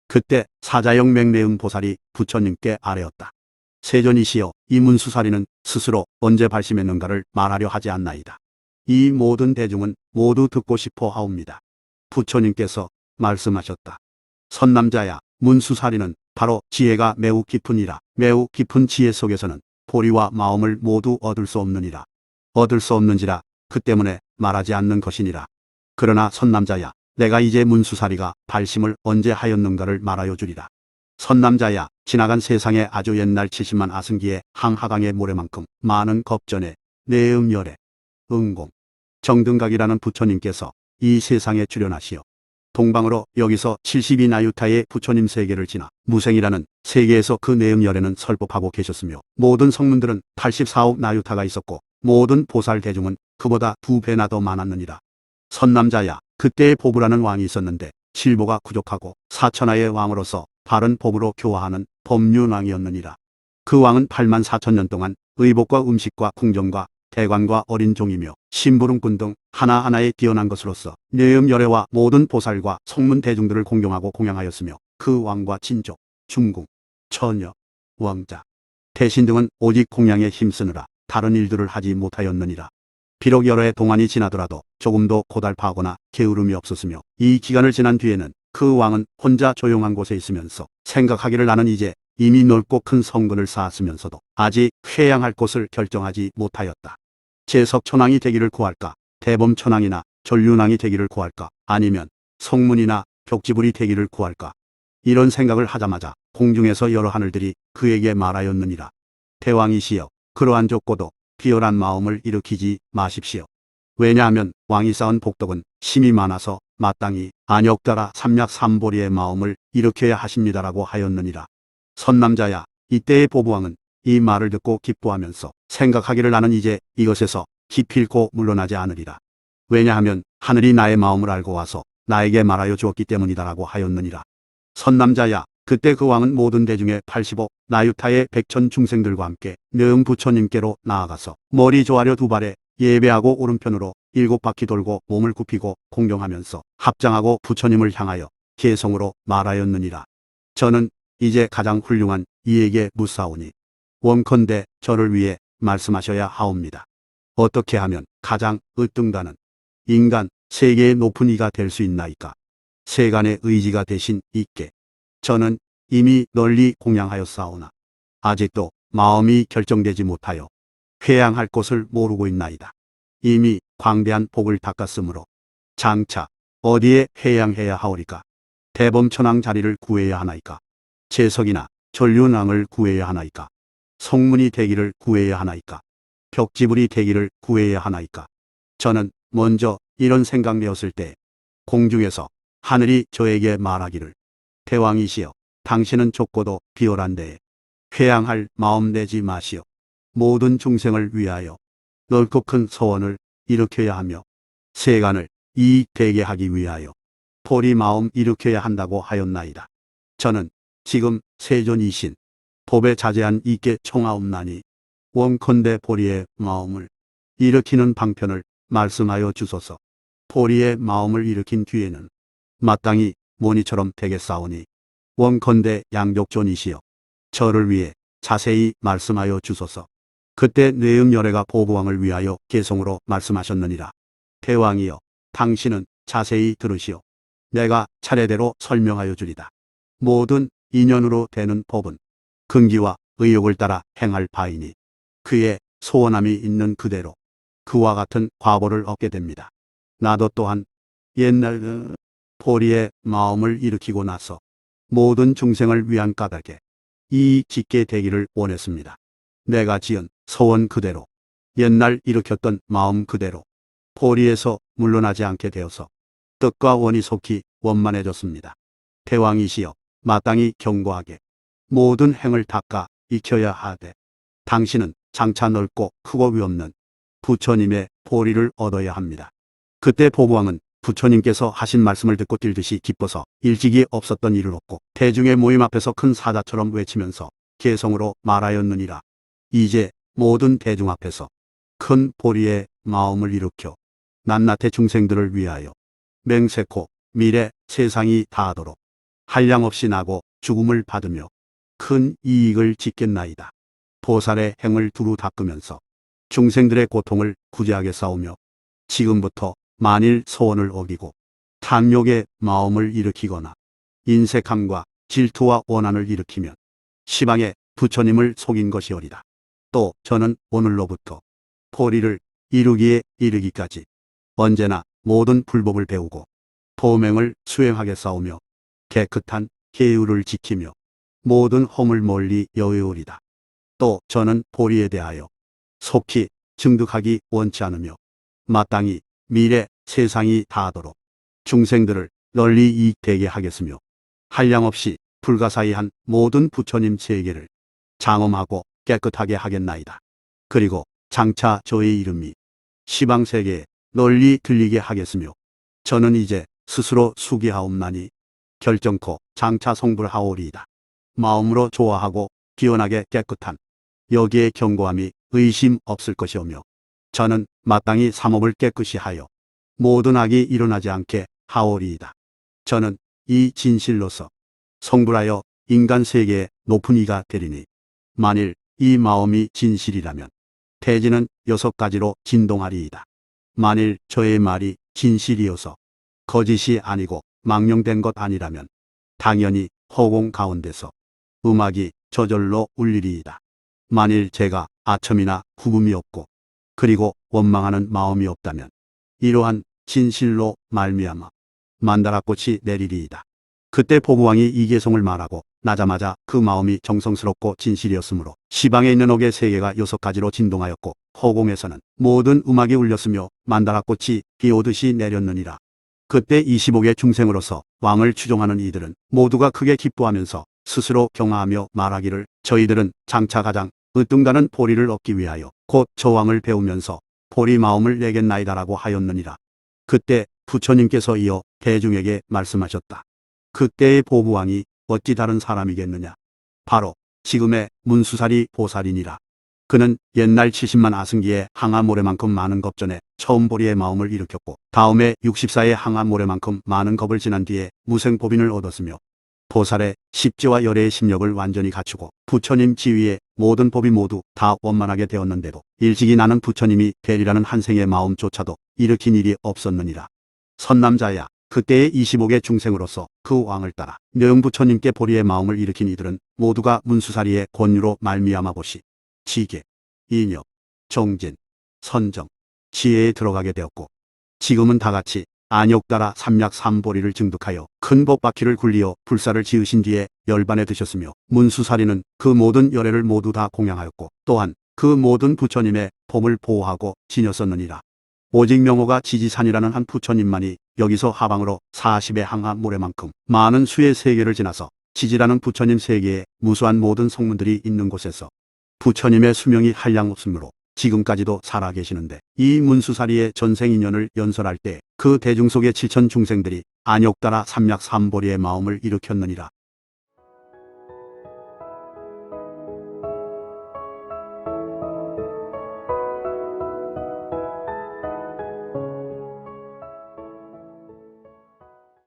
그때 사자형 맹래음 보살이 부처님께 아뢰었다. 세존이시여, 이 문수사리는 스스로 언제 발심했는가를 말하려 하지 않나이다. 이 모든 대중은 모두 듣고 싶어 하옵니다. 부처님께서 말씀하셨다. 선남자야, 문수사리는 바로 지혜가 매우 깊으니라. 매우 깊은 지혜 속에서는 보리와 마음을 모두 얻을 수 없느니라. 얻을 수 없는지라 그 때문에 말하지 않는 것이니라. 그러나 선남자야, 내가 이제 문수사리가 발심을 언제 하였는가를 말하여 주리라. 선남자야, 지나간 세상에 아주 옛날 70만 아승기의 항하강의 모래만큼 많은 겁전에 내음열애, 응공, 정등각이라는 부처님께서 이 세상에 출현하시어 동방으로 여기서 72나유타의 부처님 세계를 지나 무생이라는 세계에서 그 내음열애는 설법하고 계셨으며 모든 성문들은 84억 나유타가 있었고 모든 보살 대중은 그보다 2배나 더 많았느니라. 선남자야, 그때의 보부라는 왕이 있었는데 실보가 부족하고 사천하의 왕으로서 바른 법으로 교화하는 법륜왕이었느니라. 그 왕은 8만 4천 년 동안 의복과 음식과 궁정과 대관과 어린 종이며 심부름꾼 등 하나하나에 뛰어난 것으로서 내음열애와 모든 보살과 성문 대중들을 공경하고 공양하였으며 그 왕과 친족, 중궁, 처녀, 왕자, 대신 등은 오직 공양에 힘쓰느라 다른 일들을 하지 못하였느니라. 비록 여러 해 동안이 지나더라도 조금도 고달파하거나 게으름이 없었으며 이 기간을 지난 뒤에는 그 왕은 혼자 조용한 곳에 있으면서 생각하기를 나는 이제 이미 넓고 큰 성근을 쌓았으면서도 아직 회양할 곳을 결정하지 못하였다. 제석천왕이 되기를 구할까, 대범천왕이나 전륜왕이 되기를 구할까, 아니면 성문이나 벽지불이 되기를 구할까. 이런 생각을 하자마자 공중에서 여러 하늘들이 그에게 말하였느니라. 대왕이시여, 그러한 좁고도 비열한 마음을 일으키지 마십시오. 왜냐하면 왕이 쌓은 복덕은 힘이 많아서 마땅히 안역따라 삼략삼보리의 마음을 일으켜야 하십니다라고 하였느니라. 선남자야, 이때의 보부왕은 이 말을 듣고 기뻐하면서 생각하기를 나는 이제 이것에서 기필코 물러나지 않으리라. 왜냐하면 하늘이 나의 마음을 알고 와서 나에게 말하여 주었기 때문이다라고 하였느니라. 선남자야, 그때 그 왕은 모든 대중의 85 나유타의 백천 중생들과 함께 내음 부처님께로 나아가서 머리 조아려 2발에 예배하고 오른편으로 7바퀴 돌고 몸을 굽히고 공경하면서 합장하고 부처님을 향하여 개성으로 말하였느니라. 저는 이제 가장 훌륭한 이에게 묻사오니 원컨대 저를 위해 말씀하셔야 하옵니다. 어떻게 하면 가장 으뜸가는 인간 세계의 높은 이가 될 수 있나이까? 세간의 의지가 되신 이께 저는 이미 널리 공양하였사오나 아직도 마음이 결정되지 못하여 회양할 곳을 모르고 있나이다. 이미 광대한 복을 닦았으므로 장차 어디에 회양해야 하오리까? 대범천왕 자리를 구해야 하나이까? 제석이나 전륜왕을 구해야 하나이까? 성문이 되기를 구해야 하나이까? 벽지불이 되기를 구해야 하나이까? 저는 먼저 이런 생각되었을 때 공중에서 하늘이 저에게 말하기를 대왕이시여, 당신은 좁고도 비열한 데에 회양할 마음 내지 마시오. 모든 중생을 위하여 넓고 큰 서원을 일으켜야 하며 세간을 이익되게 하기 위하여 보리 마음 일으켜야 한다고 하였나이다. 저는 지금 세존이신 법에 자제한 이께 청하옵나니 원컨대 보리의 마음을 일으키는 방편을 말씀하여 주소서. 보리의 마음을 일으킨 뒤에는 마땅히 모니처럼 되겠사오니 원컨대 양족존이시여, 저를 위해 자세히 말씀하여 주소서. 그때 내음열애가 보부왕을 위하여 개성으로 말씀하셨느니라. 대왕이여, 당신은 자세히 들으시오. 내가 차례대로 설명하여 주리다. 모든 인연으로 되는 법은 근기와 의욕을 따라 행할 바이니 그의 소원함이 있는 그대로 그와 같은 과보를 얻게 됩니다. 나도 또한 옛날 보리의 마음을 일으키고 나서 모든 중생을 위한 까닭에 이 짓게 되기를 원했습니다. 내가 지은 소원 그대로 옛날 일으켰던 마음 그대로 보리에서 물러나지 않게 되어서 뜻과 원이 속히 원만해졌습니다. 대왕이시여, 마땅히 견고하게 모든 행을 닦아 익혀야 하되 당신은 장차 넓고 크고 위없는 부처님의 보리를 얻어야 합니다. 그때 보부왕은 부처님께서 하신 말씀을 듣고 뛸듯이 기뻐서 일찍이 없었던 일을 얻고 대중의 모임 앞에서 큰 사자처럼 외치면서 개성으로 말하였느니라. 이제 모든 대중 앞에서 큰 보리의 마음을 일으켜 낱낱의 중생들을 위하여 맹세코 미래 세상이 다하도록 한량없이 나고 죽음을 받으며 큰 이익을 짓겠나이다. 보살의 행을 두루 닦으면서 중생들의 고통을 구제하게 싸우며 지금부터 만일 소원을 어기고 탐욕의 마음을 일으키거나 인색함과 질투와 원한을 일으키면 시방에 부처님을 속인 것이오리다. 또 저는 오늘로부터 보리를 이루기에 이르기까지 언제나 모든 불법을 배우고 도맹을 수행하게 싸우며 깨끗한 계율을 지키며 모든 허물 멀리 여외우리다. 또 저는 보리에 대하여 속히 증득하기 원치 않으며 마땅히 미래 세상이 닿도록 중생들을 널리 이익되게 하겠으며 한량없이 불가사의한 모든 부처님 세계를 장엄하고 깨끗하게 하겠나이다. 그리고 장차 저의 이름이 시방세계에 널리 들리게 하겠으며 저는 이제 스스로 수기하옵나니 결정코 장차 성불하오리이다. 마음으로 좋아하고 기원하게 깨끗한 여기에 견고함이 의심 없을 것이오며 저는 마땅히 삼업을 깨끗이 하여 모든 악이 일어나지 않게 하오리이다. 저는 이 진실로서 성불하여 인간 세계에 높은 이가 되리니 만일 이 마음이 진실이라면 대지는 6가지로 진동하리이다. 만일 저의 말이 진실이어서 거짓이 아니고 망령된 것 아니라면 당연히 허공 가운데서 음악이 저절로 울리리이다. 만일 제가 아첨이나 구금이 없고 그리고 원망하는 마음이 없다면 이러한 진실로 말미암아 만다라꽃이 내리리이다. 그때 보부왕이 이 개성을 말하고 나자마자 그 마음이 정성스럽고 진실이었으므로 시방에 있는 옥의 세계가 6가지로 진동하였고 허공에서는 모든 음악이 울렸으며 만다라꽃이 비 오듯이 내렸느니라. 그때 25개 중생으로서 왕을 추종하는 이들은 모두가 크게 기뻐하면서 스스로 경하하며 말하기를 저희들은 장차 가장 으뜸가는 보리를 얻기 위하여 곧 저 왕을 배우면서 보리 마음을 내겠나이다라고 하였느니라. 그때 부처님께서 이어 대중에게 말씀하셨다. 그때의 보부왕이 어찌 다른 사람이겠느냐. 바로 지금의 문수사리 보살이니라. 그는 옛날 70만 아승기의 항아모래만큼 많은 겁전에 처음 보리의 마음을 일으켰고 다음에 64의 항아모래만큼 많은 겁을 지난 뒤에 무생보빈을 얻었으며 보살의 십지와 열애의 심력을 완전히 갖추고 부처님 지위에 모든 법이 모두 다 원만하게 되었는데도 일찍이 나는 부처님이 되리라는 한생의 마음조차도 일으킨 일이 없었느니라. 선남자야, 그때의 25개 중생으로서 그 왕을 따라 묘영부처님께 보리의 마음을 일으킨 이들은 모두가 문수사리의 권유로 말미암아 보시, 지계, 인역, 정진, 선정, 지혜에 들어가게 되었고 지금은 다같이 안욕따라 삼약삼보리를 증득하여 큰 법바퀴를 굴리어 불사를 지으신 뒤에 열반에 드셨으며 문수사리는 그 모든 열애를 모두 다 공양하였고 또한 그 모든 부처님의 법을 보호하고 지녔었느니라. 오직 명호가 지지산이라는 한 부처님만이 여기서 하방으로 40의 항아모래만큼 많은 수의 세계를 지나서 지지라는 부처님 세계에 무수한 모든 성문들이 있는 곳에서 부처님의 수명이 한량없으므로 지금까지도 살아계시는데 이 문수사리의 전생인연을 연설할 때 그 대중 속의 7천 중생들이 안욕따라 삼약삼보리의 마음을 일으켰느니라.